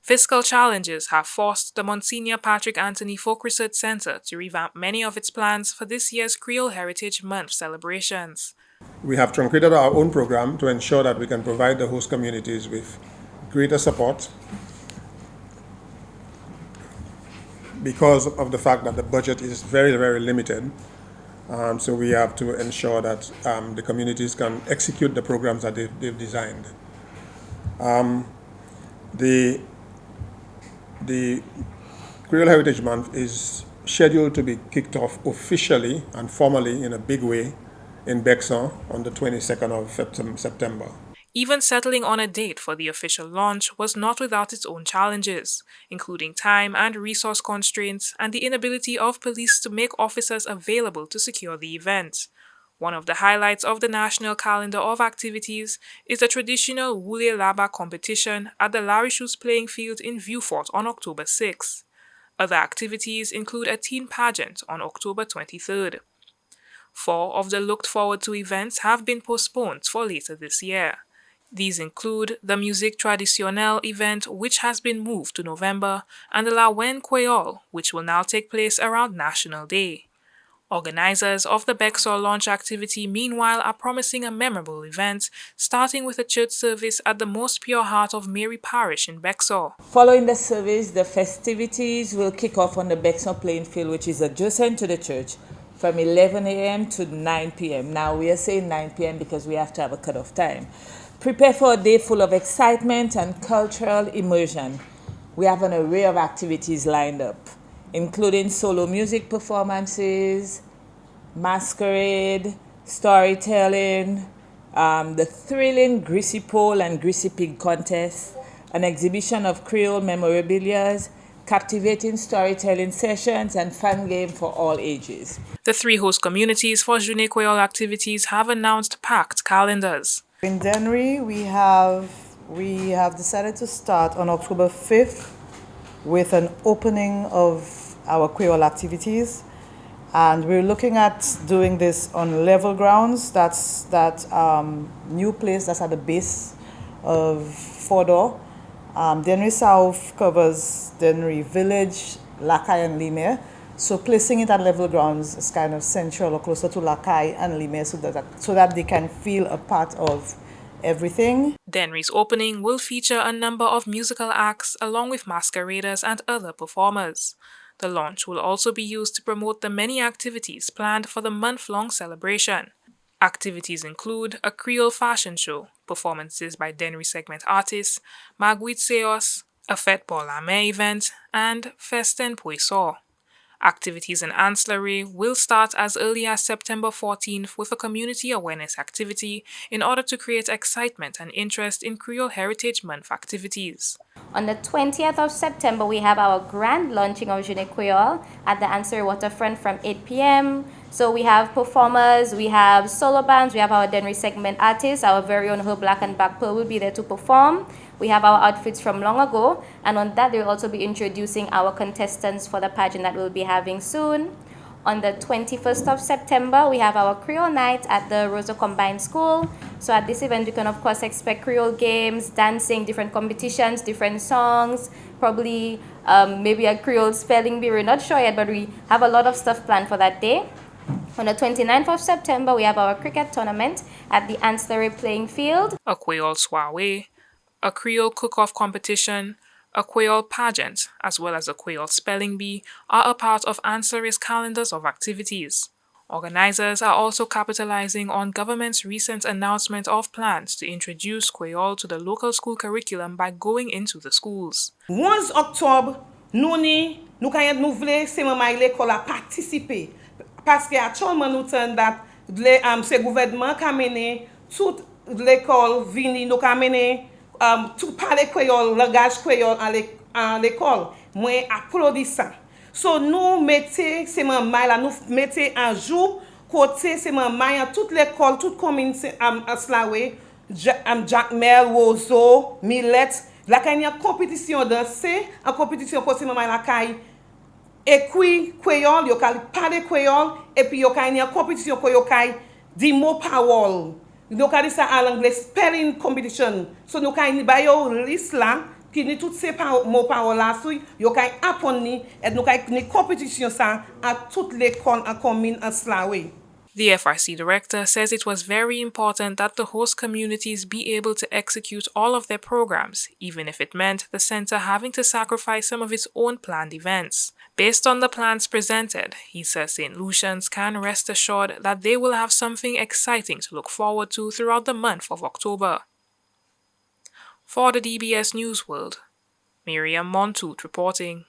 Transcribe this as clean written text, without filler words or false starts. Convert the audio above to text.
Fiscal challenges have forced the Monsignor Patrick Anthony Folk Research Center to revamp many of its plans for this year's Creole Heritage Month celebrations. We have truncated our own program to ensure that we can provide the host communities with greater support because of the fact that the budget is very, very limited. So we have to ensure that the communities can execute the programs that they've designed. The Creole Heritage Month is scheduled to be kicked off officially and formally in a big way in Bexon on the 22nd of September. Even settling on a date for the official launch was not without its own challenges, including time and resource constraints and the inability of police to make officers available to secure the event. One of the highlights of the national calendar of activities is the traditional Woulé Laba competition at the Larry Shoes playing field in Vieux-Fort on October 6. Other activities include a teen pageant on October 23rd. 4 of the looked-forward-to events have been postponed for later this year. These include the Musique Traditionnelle event, which has been moved to November, and the La Wen Creole, which will now take place around National Day. Organizers of the Bexor launch activity, meanwhile, are promising a memorable event, starting with a church service at the Most Pure Heart of Mary Parish in Bexor. Following the service, the festivities will kick off on the Bexor playing field, which is adjacent to the church, from 11 a.m. to 9 p.m. Now, we are saying 9 p.m. because we have to have a cutoff time. Prepare for a day full of excitement and cultural immersion. We have an array of activities lined up, including solo music performances, masquerade, storytelling, the thrilling Greasy Pole and Greasy Pig contest, an exhibition of Creole memorabilia, captivating storytelling sessions, and fun game for all ages. The 3 host communities for Journée Creole activities have announced packed calendars. In Dennery, we have decided to start on October 5th with an opening of our Creole activities, and we're looking at doing this on level grounds. That's that new place that's at the base of Fodor. Dennery South covers Dennery Village, Lacaille, and Lime. So placing it at level grounds is kind of central or closer to Lacaille and Lime so that they can feel a part of everything. Dennery's opening will feature a number of musical acts along with masqueraders and other performers. The launch will also be used to promote the many activities planned for the month-long celebration. Activities include a Creole fashion show, performances by Dennery segment artists, Magouit Seos, a Fête pour la Mer event, and Festin Poisson. Activities in ancillary will start as early as September 14th with a community awareness activity in order to create excitement and interest in Creole Heritage Month activities. On the 20th of September, we have our grand launching of Journée Creole at the Ancillary Waterfront from 8 p.m. So we have performers, we have solo bands, we have our Dennery segment artists, our very own Her Black and Black Pearl will be there to perform. We have our outfits from long ago, and on that they will also be introducing our contestants for the pageant that we'll be having soon. On the 21st of September, we have our Creole night at the Roseau Combined School. So at this event, you can of course expect Creole games, dancing, different competitions, different songs, probably maybe a Creole spelling bee. We're not sure yet, but we have a lot of stuff planned for that day. On the 29th of September, we have our cricket tournament at the Ancillary playing field. A Creole soirée, a Creole cook-off competition, a Creole pageant, as well as a Creole spelling bee are a part of Ancillary's calendars of activities. Organizers are also capitalizing on government's recent announcement of plans to introduce Creole to the local school curriculum by going into the schools. 11 octobre, nous voulons c'est maman l'école à participer parce que actuellement nous tendons ce gouvernement qui a mené toute l'école vini nous a mené tout parler créole langage créole à l'école. Moi applaudis ça. So nous mettez c'est maman là nous mettez un jour côté c'est maman toute l'école toute commune à Slawé Jack Mel Roseau Millet la il y a compétition danser en compétition côté maman la caille écrit créole yo parler créole et puis yo il y a compétition ko yo di mot parole yo dit ça en anglais spelling competition so nous ba yo liste là ki ni tout se mot parole la sou, yo kay apon ni, et nou kay ni compétition sa à toute l'école en commune en Slawe. The FRC director says it was very important that the host communities be able to execute all of their programs, even if it meant the center having to sacrifice some of its own planned events. Based on the plans presented, he says St. Lucians can rest assured that they will have something exciting to look forward to throughout the month of October. For the DBS News World, Miriam Montoot reporting.